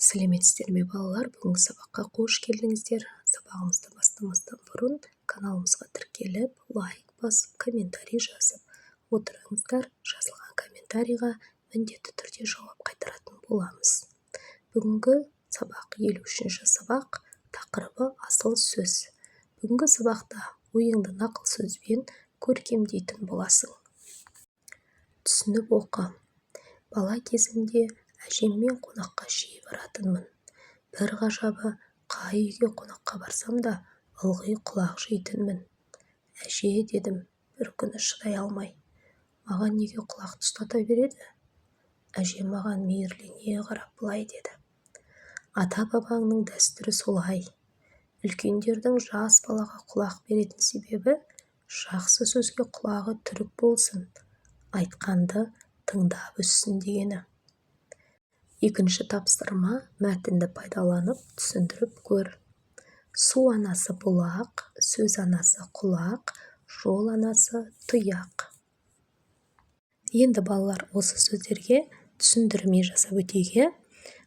Сәлеметсіздер ме балалар? Бүгінгі сабаққа қош келдіңіздер. Сабағымызды бастамастан бұрын каналымызға тіркеліп, лайк басып, комментарий жазып отырыңыздар. Жазылған комментарийға міндетті түрде жауап қайтаратын боламыз. Бүгінгі сабақ 53-ші сабақ, тақырыбы асыл сөз. Бүгінгі сабақта ойыңды нақыл сөзбен көркемдейтін боласың. Түсініп оқы. Бала кезімде әжеммен қонаққа жиі баратынмын. Бір ғажабы, қай үйге қонаққа барсам да ылғи құлақ жейтінмін. Әже, дедім, бір күні шыдай алмай. Маған неге құлақты ұстата береді? Әжем маған мейірлене қарап былай деді. Ата-бабаңның дәстүрі солай. Үлкендердің жас балаға құлақ беретін себебі, жақсы сөзге құлағы түрік болсын, айтқанды тыңдап өссін дегені. Екінші тапсырма, мәтінді пайдаланып түсіндіріп көр. Су анасы бұлақ, сөз анасы құлақ, жол анасы тұяқ. Енді балалар осы сөздерге түсіндірме жасап өтейік.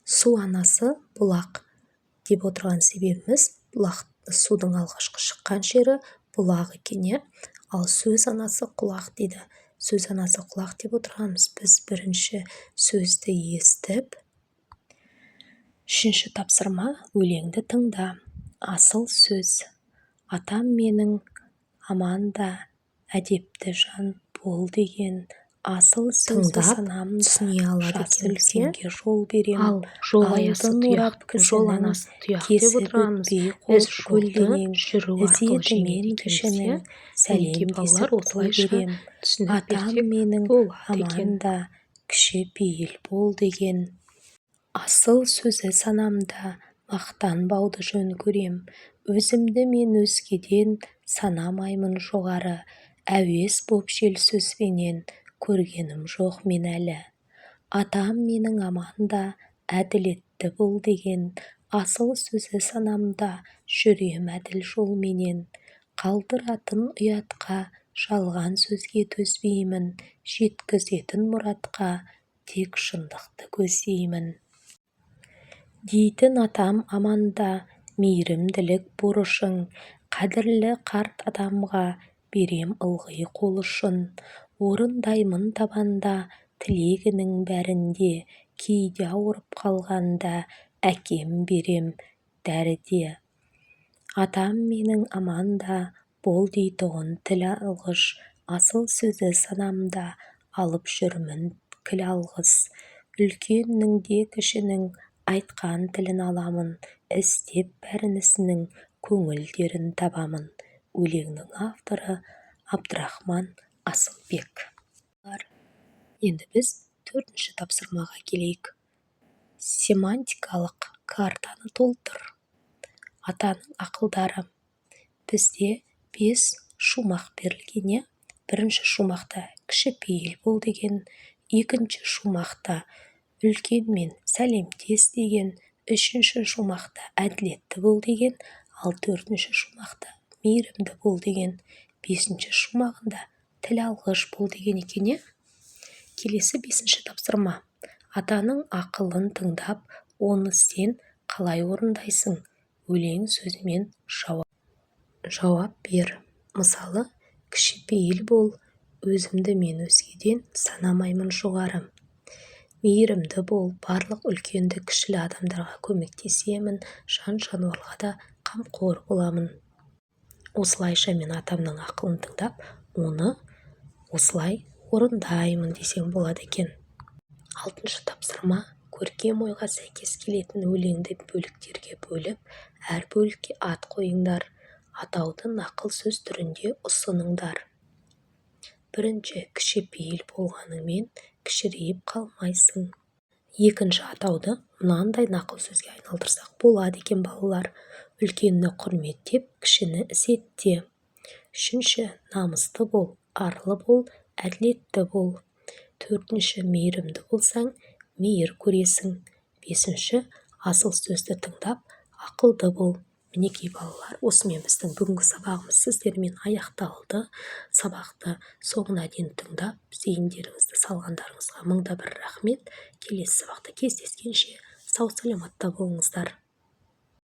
Су анасы бұлақ деп отырған себебіміз, судың алғашқы шыққан жері бұлақ екен, ал сөз анасы құлақ дейді. Сөз анасы құлақ деп отырғанымыз, біз бірінші сөзді естіп, үшінші тапсырма, өлеңді тыңда. Асыл сөз. Атам менің аманда әдепті жан бол деген асыл сөзді санамын. Түсіне алады үлкенге жол берем. Ал жол аясы тұяқ, жол анасы тұяқ деп отырғанымыз, біз жолды жүру арқылы жеңеді. Сәлем балалар, осылайша түсініп берсек болады екен. Кіші пейіл бол деген. Асыл сөзі санамда, мақтанбауды жөн көрем. Өзімді мен өзгеден санамаймын жоғары. Әуес боп жел сөзбенен көргенім жоқ мен әлі. Атам менің аманда, әділетті бол деген. Асыл сөзі санамда, жүрем әділ жолменен. Қалдыратын ұятқа, жалған сөзге төзбеймін. Жеткізетін мұратқа, тек шындықты көздеймін. Дейтін атам аманда, мейірімділік борышың. Қадірлі қарт адамға берем ылғи қол ұшын. Орындаймын табанда, тілегінің бәрінде. Кейде ауырып қалғанда, әкем берем дәріде. Атам менің аманда, бол дейтұғын тіл алғыш. Асыл сөзі санамда, алып жүрмін кіл алғыс. Үлкеннің де кішінің айтқан тілін аламын. Істеп бәрінісінің көңілдерін табамын. Өлеңнің авторы Абдрахман Асылбек. Енді біз 4-ші тапсырмаға келейік. Семантикалық картаны толтыр. Атаның ақылдары. Бізде 5 шумақ берілген. Бірінші шумақта кіші пейіл бол деген, екінші шумақта үлкенмен сәлемдес деген, үшінші шумақта әділетті бол деген, ал 4-ші шумақта мейірімді бол деген, 5-ші шумағында тіл алғыш бол деген екен. Келесі 5-ші тапсырма. Атаның ақылын тыңдап, оны сен қалай орындайсың? Өлең сөзімен жауап бер. Мысалы, кіші пейіл бол, өзімді мен өзгеден санамаймын жоғары. Мейірімді бол, барлық үлкенді кішілі адамдарға көмектесемін, жан-жануарға да қамқор боламын. Осылайша мен атамның ақылын тыңдап, оны осылай орындаймын десең болады екен. 6-шы тапсырма. Көркем ойға сәйкес келетін өлеңді бөліктерге бөліп, әр бөлікке ат қойыңдар. Атауды нақыл сөз түрінде ұсыныңдар. Бірінші, кіші пейіл болғаныңмен кішірейіп қалмайсың. Екінші атауды мынандай нақыл сөзге айналдырсақ болады екен балалар. Үлкенні құрметтеп, кішіні ізетте. Үшінші, намысты бол, арлы бол, әділетті бол. 4-ші, мейірімді болсаң, мейір көресің. 5-ші, асыл сөзді тыңдап, ақылды бол. Мінекей балалар, осымен біздің бүгінгі сабағымыз сіздермен аяқталды. Сабақты соңына дейін тыңдап, зейіндеріңізді салғандарыңызға мыңда бір рахмет. Келесі сабақта кездескенше сау саламатта болыңыздар.